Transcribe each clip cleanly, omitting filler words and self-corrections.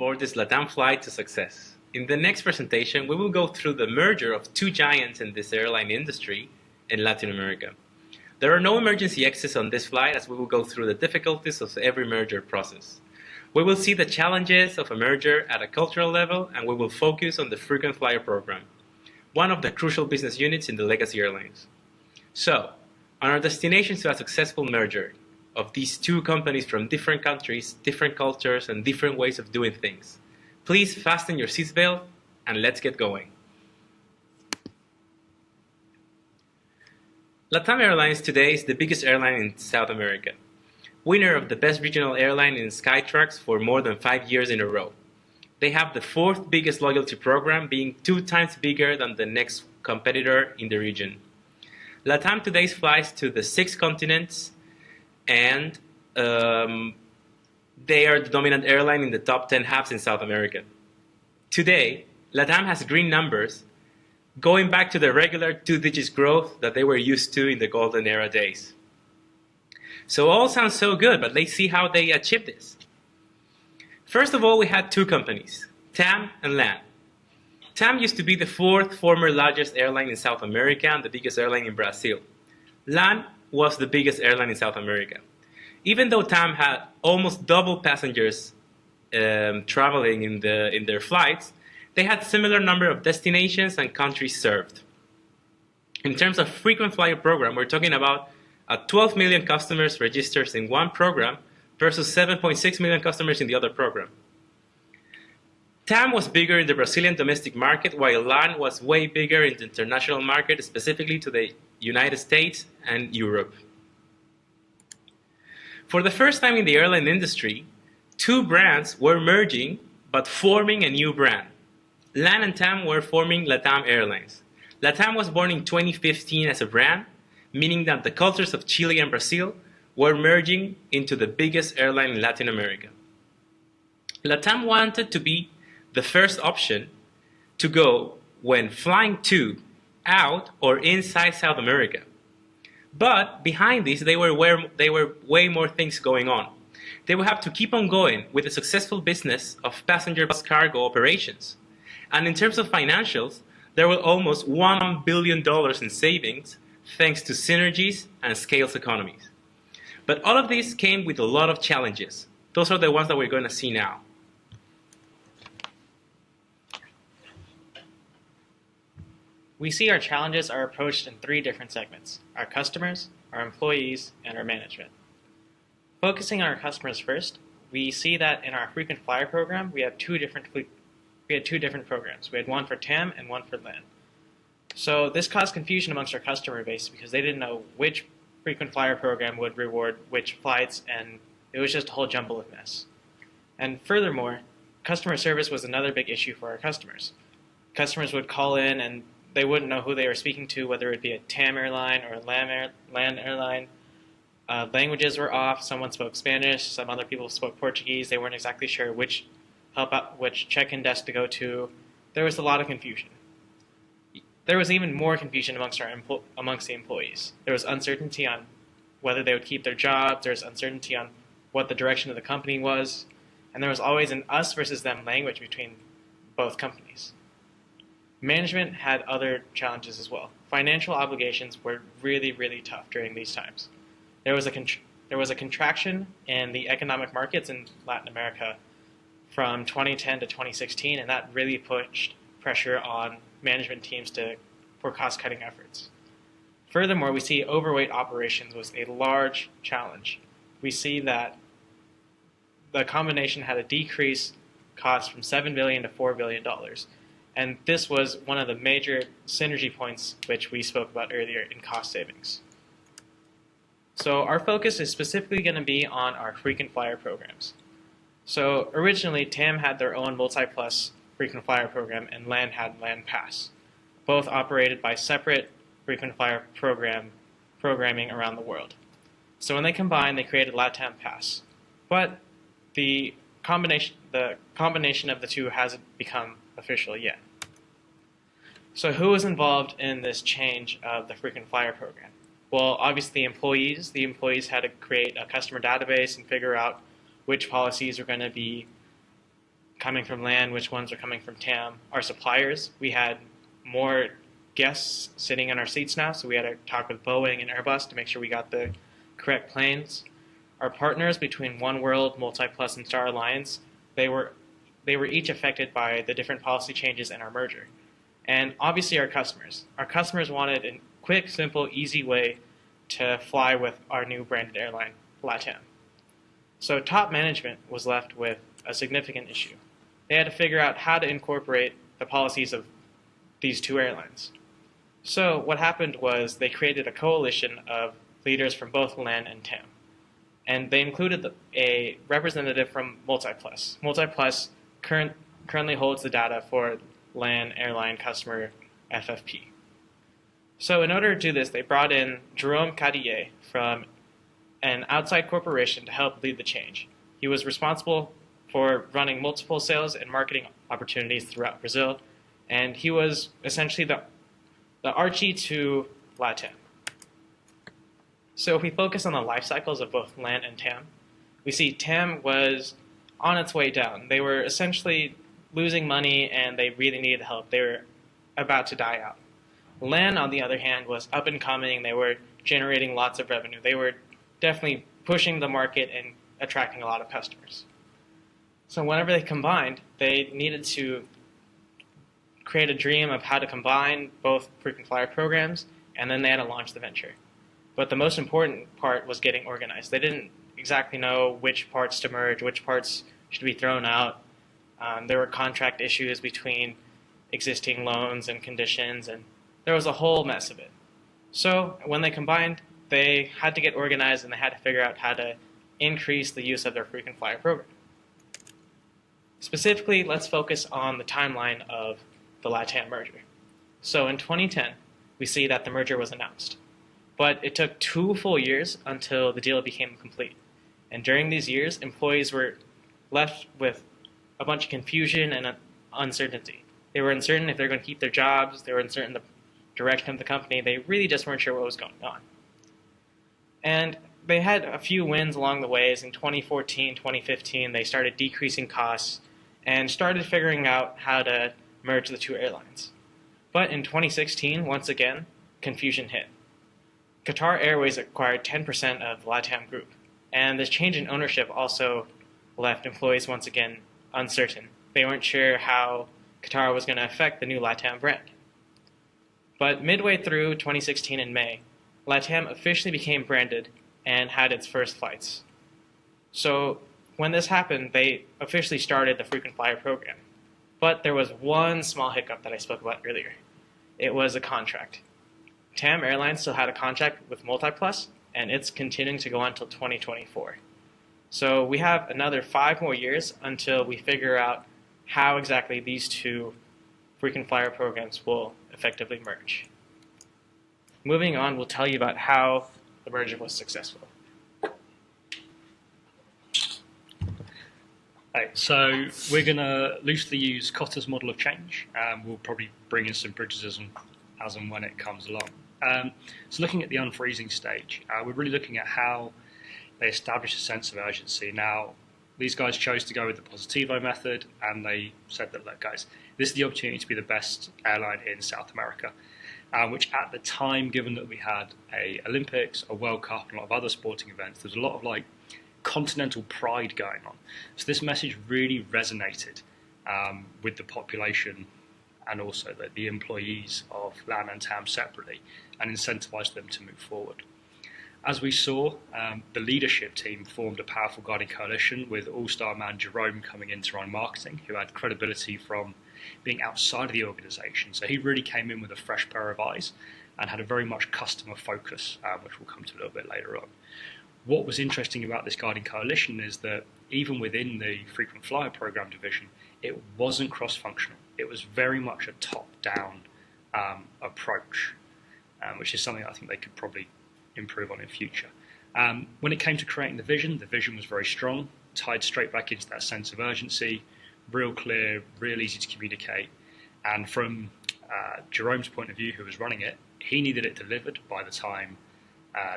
aboard this Latam flight to success. In the next presentation, we will go through the merger of two giants in this airline industry in Latin America. There are no emergency exits on this flight, as we will go through the difficulties of every merger process. We will see the challenges of a merger at a cultural level, and we will focus on the frequent flyer program, one of the crucial business units in the legacy airlines. So, on our destination to a successful merger of these two companies from different countries, different cultures, and different ways of doing things, please fasten your seatbelt and let's get going. Latam Airlines today is the biggest airline in South America, winner of the best regional airline in Skytrax for more than 5 years in a row. They have the fourth biggest loyalty program, being 2 times bigger than the next competitor in the region. Latam today flies to the 6 continents, and they are the dominant airline in the top 10 hubs in South America. Today, Latam has green numbers, going back to the regular 2-digit growth that they were used to in the golden era days. So all sounds so good, but let's see how they achieved this. First of all, we had 2 companies, TAM and LAN. TAM used to be the 4th former largest airline in South America and the biggest airline in Brazil. LAN was the biggest airline in South America. Even though TAM had almost double passengers traveling in their flights, they had similar number of destinations and countries served. In terms of frequent flyer program, we're talking about 12 million customers registered in one program versus 7.6 million customers in the other program. TAM was bigger in the Brazilian domestic market, while LAN was way bigger in the international market, specifically to the United States and Europe. For the first time in the airline industry, 2 brands were merging but forming a new brand. LAN and TAM were forming Latam Airlines. Latam was born in 2015 as a brand, meaning that the cultures of Chile and Brazil were merging into the biggest airline in Latin America. Latam wanted to be the first option to go when flying to, out, or inside South America. But behind this, there were way more things going on. They would have to keep on going with the successful business of passenger bus cargo operations. And in terms of financials, there were almost $1 billion in savings thanks to synergies and scales economies. But all of this came with a lot of challenges. Those are the ones that we're going to see now. We see our challenges are approached in 3 different segments: our customers, our employees, and our management. Focusing on our customers first, we see that in our frequent flyer program, we had two different programs. We had one for TAM and one for LAN. So this caused confusion amongst our customer base because they didn't know which frequent flyer program would reward which flights, and it was just a whole jumble of mess. And furthermore, customer service was another big issue for our customers. Customers would call in and they wouldn't know who they were speaking to, whether it be a TAM airline or a LAN airline. Languages were off. Someone spoke Spanish. Some other people spoke Portuguese. They weren't exactly sure which check-in desk to go to. There was a lot of confusion. There was even more confusion amongst the employees. There was uncertainty on whether they would keep their jobs. There was uncertainty on what the direction of the company was. And there was always an us versus them language between both companies. Management had other challenges as well. Financial obligations were really, really tough during these times. There was a contraction in the economic markets in Latin America from 2010 to 2016, and that really pushed pressure on management teams for cost-cutting efforts. Furthermore, we see overweight operations was a large challenge. We see that the combination had a decreased cost from $7 billion to $4 billion. And this was one of the major synergy points which we spoke about earlier in cost savings. So our focus is specifically going to be on our frequent flyer programs. So originally, TAM had their own multi-plus frequent flyer program, and LAN had LAN Pass, both operated by separate frequent flyer programming around the world. So when they combined, they created Latam Pass. But the combination of the two hasn't become official yet. So who was involved in this change of the frequent flyer program? Well, obviously the employees. The employees had to create a customer database and figure out which policies are going to be coming from LAN, which ones were coming from TAM. Our suppliers, we had more guests sitting in our seats now, so we had to talk with Boeing and Airbus to make sure we got the correct planes. Our partners between Oneworld, MultiPlus, and Star Alliance, they were each affected by the different policy changes in our merger. And obviously our customers. Our customers wanted a quick, simple, easy way to fly with our new branded airline, Latam. So top management was left with a significant issue. They had to figure out how to incorporate the policies of these two airlines. So what happened was they created a coalition of leaders from both LAN and TAM. And they included a representative from MultiPlus. MultiPlus currently holds the data for LAN airline customer FFP. So in order to do this, they brought in Jerome Cadillet from an outside corporation to help lead the change. He was responsible for running multiple sales and marketing opportunities throughout Brazil, and he was essentially the Archie to Latam. So if we focus on the life cycles of both LAN and TAM, we see TAM was on its way down. They were essentially losing money and they really needed help. They were about to die out. LAN, on the other hand, was up and coming. They were generating lots of revenue. They were definitely pushing the market and attracting a lot of customers. So whenever they combined, they needed to create a dream of how to combine both frequent flyer programs, and then they had to launch the venture. But the most important part was getting organized. They didn't exactly know which parts to merge, which parts should be thrown out. There were contract issues between existing loans and conditions, and there was a whole mess of it. So when they combined, they had to get organized and they had to figure out how to increase the use of their frequent flyer program. Specifically, let's focus on the timeline of the LATAM merger. So in 2010, we see that the merger was announced. But it took 2 full years until the deal became complete. And during these years, employees were left with a bunch of confusion and uncertainty. They were uncertain if they were going to keep their jobs. They were uncertain the direction of the company. They really just weren't sure what was going on. And they had a few wins along the ways. In 2014, 2015, they started decreasing costs and started figuring out how to merge the two airlines. But in 2016, once again, confusion hit. Qatar Airways acquired 10% of the Latam group, and this change in ownership also left employees once again uncertain. They weren't sure how Qatar was going to affect the new Latam brand. But midway through 2016 in May, Latam officially became branded and had its first flights. So when this happened, they officially started the frequent flyer program. But there was one small hiccup that I spoke about earlier. It was a contract. TAM Airlines still had a contract with MultiPlus, and it's continuing to go on until 2024. So we have another 5 more years until we figure out how exactly these two frequent flyer programs will effectively merge. Moving on, we'll tell you about how the merger was successful. Right, so we're going to loosely use Kotter's model of change. We'll probably bring in some Bridges as and when it comes along. So looking at the unfreezing stage, we're really looking at how they establish a sense of urgency. Now, these guys chose to go with the Positivo method, and they said that, look, guys, this is the opportunity to be the best airline in South America, which at the time, given that we had a Olympics, a World Cup, and a lot of other sporting events, there's a lot of continental pride going on. So this message really resonated with the population and also the employees of LAN and TAM separately, and incentivized them to move forward. As we saw, the leadership team formed a powerful guiding coalition with all-star man Jerome coming in to run marketing, who had credibility from being outside of the organization. So he really came in with a fresh pair of eyes and had a very much customer focus, which we'll come to a little bit later on. What was interesting about this guiding coalition is that even within the frequent flyer program division, it wasn't cross-functional. It was very much a top-down approach, which is something I think they could probably improve on in future. When it came to creating the vision was very strong, tied straight back into that sense of urgency, real clear, real easy to communicate. And from Jerome's point of view, who was running it, he needed it delivered by the time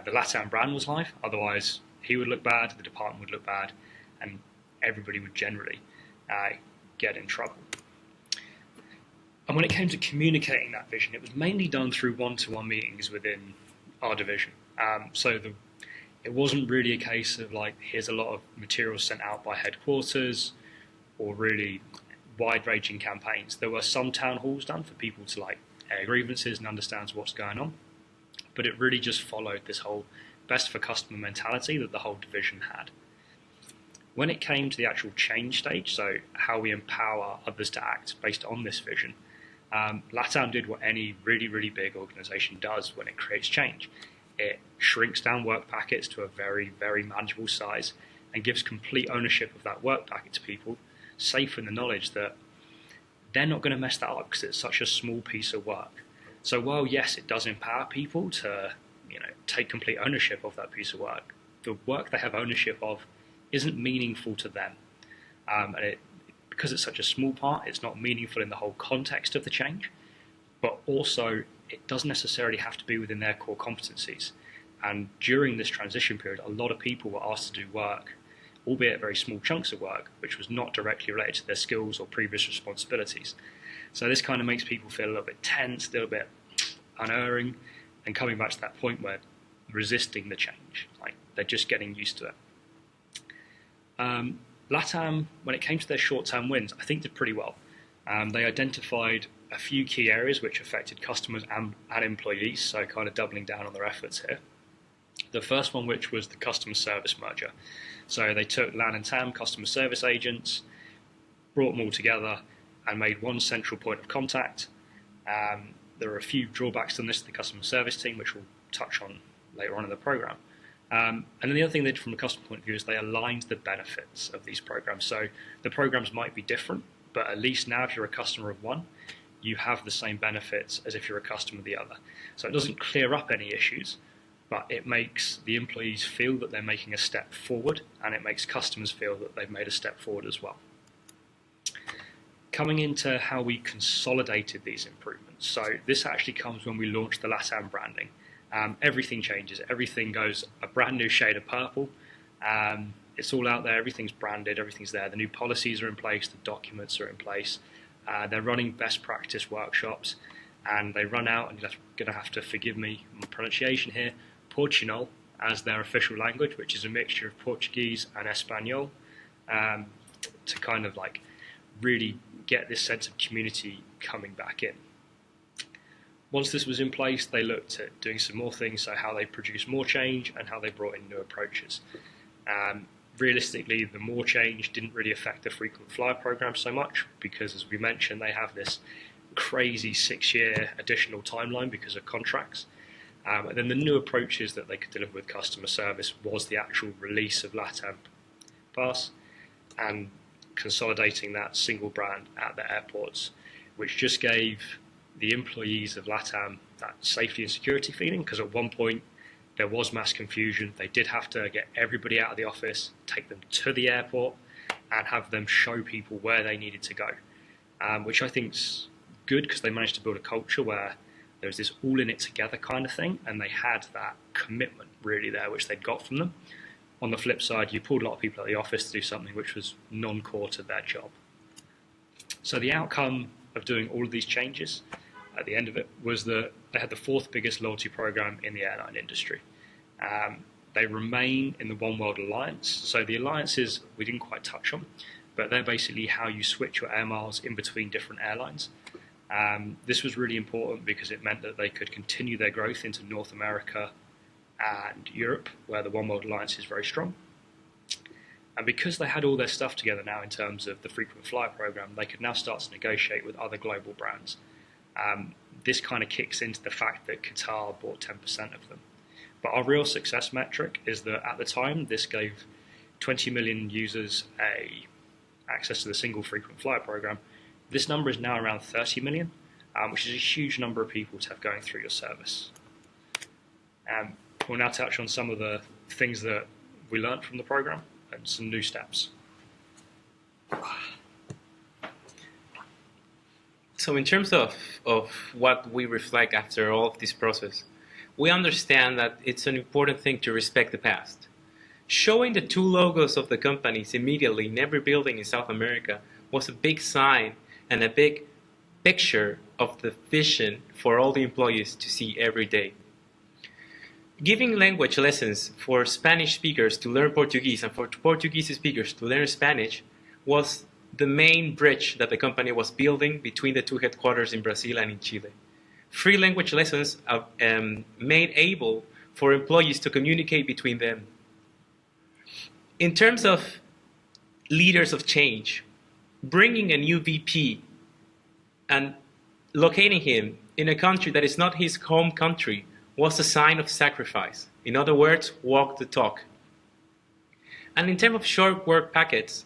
the Latam brand was live. Otherwise, he would look bad, the department would look bad, and everybody would generally get in trouble. And when it came to communicating that vision, it was mainly done through one-to-one meetings within our division. It wasn't really a case of like, here's a lot of material sent out by headquarters or really wide-ranging campaigns. There were some town halls done for people to like air grievances and understand what's going on, but it really just followed this whole best for customer mentality that the whole division had. When it came to the actual change stage, so how we empower others to act based on this vision, Latam did what any really, really big organization does when it creates change. It shrinks down work packets to a very, very manageable size and gives complete ownership of that work packet to people, safe in the knowledge that they're not going to mess that up because it's such a small piece of work. So while, yes, it does empower people to take complete ownership of that piece of work, the work they have ownership of isn't meaningful to them. Because it's such a small part, it's not meaningful in the whole context of the change, but also it doesn't necessarily have to be within their core competencies. And during this transition period, a lot of people were asked to do work, albeit very small chunks of work, which was not directly related to their skills or previous responsibilities. So this kind of makes people feel a little bit tense, a little bit unerring, and coming back to that point where resisting the change, like they're just getting used to it. Latam, when it came to their short-term wins, I think did pretty well. They identified a few key areas which affected customers and employees, so kind of doubling down on their efforts here. The first one, which was the customer service merger. So they took LAN and TAM customer service agents, brought them all together, and made one central point of contact. There are a few drawbacks to this to the customer service team, which we'll touch on later on in the program. And then the other thing they did from a customer point of view is they aligned the benefits of these programs. So the programs might be different, but at least now if you're a customer of one, you have the same benefits as if you're a customer of the other. So it doesn't clear up any issues, but it makes the employees feel that they're making a step forward, and it makes customers feel that they've made a step forward as well. Coming into how we consolidated these improvements. So this actually comes when we launched the Latam branding. Everything changes. Everything goes a brand new shade of purple. It's all out there. Everything's branded. Everything's there. The new policies are in place. The documents are in place. They're running best practice workshops, and they run out, and you're going to have to forgive me on the pronunciation here, Portuñol as their official language, which is a mixture of Portuguese and Espanol, to kind of like really get this sense of community coming back in. Once this was in place, they looked at doing some more things, so how they produced more change and how they brought in new approaches. Realistically, the more change didn't really affect the frequent flyer program so much because, as we mentioned, they have this crazy 6-year additional timeline because of contracts. And then the new approaches that they could deliver with customer service was the actual release of Latam Pass and consolidating that single brand at the airports, which just gave the employees of Latam that safety and security feeling, because at one point there was mass confusion. They did have to get everybody out of the office, take them to the airport, and have them show people where they needed to go, which I think's good because they managed to build a culture where there was this all in it together kind of thing, and they had that commitment really there, which they'd got from them. On the flip side, you pulled a lot of people out of the office to do something which was non-core to their job. So the outcome of doing all of these changes at the end of it was that they had the 4th biggest loyalty program in the airline industry. They remain in the One World Alliance. So the alliances we didn't quite touch on, but they're basically how you switch your air miles in between different airlines. This was really important because it meant that they could continue their growth into North America and Europe, where the One World Alliance is very strong. And because they had all their stuff together now in terms of the frequent flyer program, they could now start to negotiate with other global brands. This kind of kicks into the fact that Qatar bought 10% of them. But our real success metric is that at the time, this gave 20 million users access to the single frequent flyer program. This number is now around 30 million, which is a huge number of people to have going through your service. We'll now touch on some of the things that we learned from the program and some new steps. So in terms of what we reflect after all of this process, we understand that it's an important thing to respect the past. Showing the 2 logos of the companies immediately in every building in South America was a big sign and a big picture of the vision for all the employees to see every day. Giving language lessons for Spanish speakers to learn Portuguese and for Portuguese speakers to learn Spanish was the main bridge that the company was building between the two headquarters in Brazil and in Chile. Free language lessons are made able for employees to communicate between them. In terms of leaders of change, bringing a new VP and locating him in a country that is not his home country was a sign of sacrifice. In other words, walk the talk. And in terms of short work packets,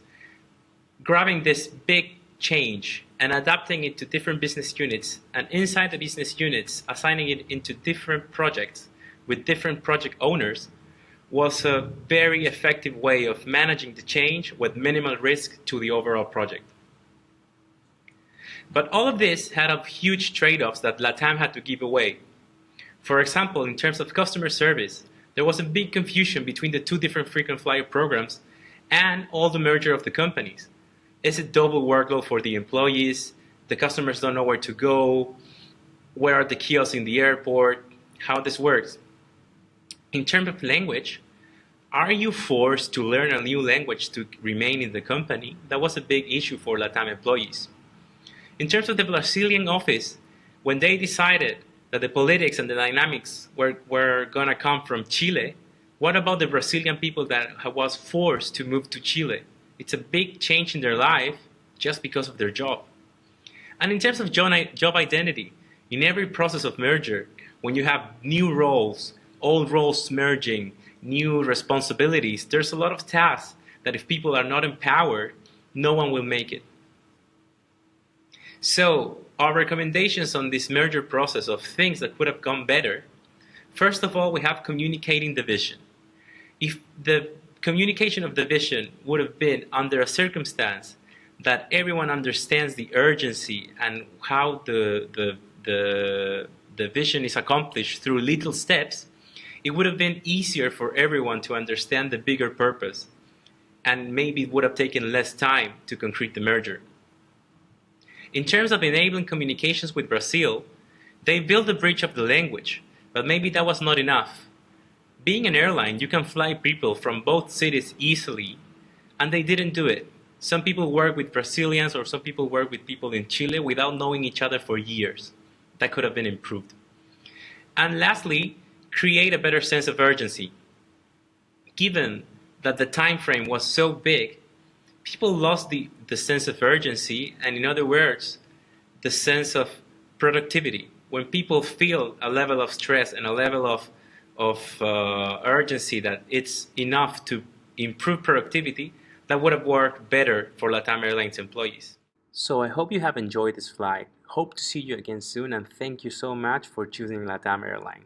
grabbing this big change and adapting it to different business units, and inside the business units, assigning it into different projects with different project owners, was a very effective way of managing the change with minimal risk to the overall project. But all of this had a huge trade-offs that Latam had to give away. For example, in terms of customer service, there was a big confusion between the two different frequent flyer programs and all the merger of the companies. Is it double workload for the employees? The customers don't know where to go. Where are the kiosks in the airport? How this works. In terms of language, are you forced to learn a new language to remain in the company? That was a big issue for Latam employees. In terms of the Brazilian office, when they decided that the politics and the dynamics were going to come from Chile, what about the Brazilian people that was forced to move to Chile? It's a big change in their life just because of their job. And in terms of job identity, in every process of merger, when you have new roles, old roles merging, new responsibilities, there's a lot of tasks that if people are not empowered, no one will make it. So our recommendations on this merger process of things that could have gone better, first of all, we have communicating the vision. If the communication of the vision would have been under a circumstance that everyone understands the urgency and how the vision is accomplished through little steps, it would have been easier for everyone to understand the bigger purpose, and maybe it would have taken less time to concrete the merger. In terms of enabling communications with Brazil, they built a bridge of the language, but maybe that was not enough. Being an airline, you can fly people from both cities easily, and they didn't do it. Some people work with Brazilians or some people work with people in Chile without knowing each other for years. That could have been improved. And lastly, create a better sense of urgency. Given that the time frame was so big, people lost the sense of urgency, and in other words, the sense of productivity. When people feel a level of stress and a level of urgency that it's enough to improve productivity, that would have worked better for Latam Airlines employees. So I hope you have enjoyed this flight. Hope to see you again soon, and thank you so much for choosing Latam Airlines.